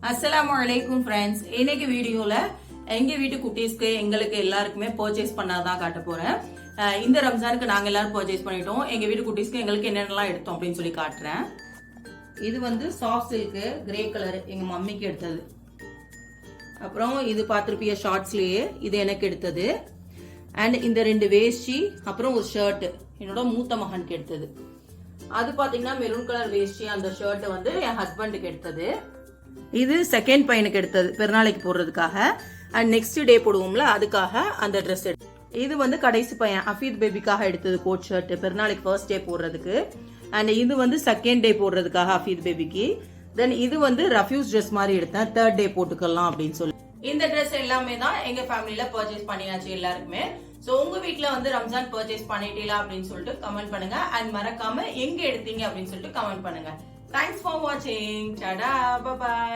அஸ்ஸலாமு அலைக்கும் ஃப்ரெண்ட்ஸ். இன்னைக்கு வீடியோல எங்க வீட்டு குட்டீஸ்க்கு எங்களுக்கு எல்லாருக்குமே பர்ச்சேஸ் பண்ணாதான் காட்ட போறேன். இந்த ரம்ஜானுக்கு நாங்க எல்லாரும் பர்ச்சேஸ் பண்ணிட்டோம். எங்க வீட்டு குட்டீஸ்க்கு எங்களுக்கு என்னென்னலாம் எடுத்தோம் அப்படின்னு சொல்லி காட்டுறேன். இது வந்து சாஃப்ட் சில்க் கிரே கலர் எங்க மம்மிக்கு எடுத்தது. அப்புறம் இது பார்த்திருப்பிய ஷார்ட்ஸ்லயே இது எனக்கு எடுத்தது. அண்ட் இந்த 2 வேஷ்டி அப்புறம் ஒரு ஷர்ட் என்னோட மூத்த மகனுக்கு எடுத்தது. அது பாத்தீங்கன்னா மெரூன் கலர் வேஷ்டி அந்த ஷர்ட் வந்து என் ஹஸ்பண்டுக்கு எடுத்தது. இது செகண்ட் பையனுக்கு எடுத்தது பெருநாளைக்கு போடுறதுக்காக. அண்ட் நெக்ஸ்ட் டே போடுவோம்ல அதுக்காக அந்த ட்ரெஸ் எடுத்து. இது வந்து கடைசி பையன் அஃபீத் பேபிக்காக எடுத்தது கோட் ஷர்ட் பெருநாளைக்கு ஃபர்ஸ்ட் டே போடுறதுக்கு. அண்ட் இது வந்து செகண்ட் டே போடுறதுக்காக அஃபீத் பேபிக்கு. தென் இது வந்து ரஃப்யூஸ் ட்ரெஸ் மாதிரி எடுத்தேன் தேர்ட் டே போட்டுக்கலாம் அப்படின்னு சொல்லி. இந்த ட்ரெஸ் எல்லாமே தான் எங்க ஃபேமிலில பர்ச்சேஸ் பண்ணியாச்சு எல்லாருக்குமே. சோ உங்க வீட்ல வந்து ரம்ஜான் பர்ச்சேஸ் பண்ணிட்டீங்களா அப்படின்னு சொல்லிட்டு கமெண்ட் பண்ணுங்க. அண்ட் மறக்காம எங்க எடுத்தீங்க அப்படின்னு சொல்லிட்டு கமெண்ட் பண்ணுங்க. தேங்க்ஸ் ஃபார் வாட்சிங். Tata, bye by.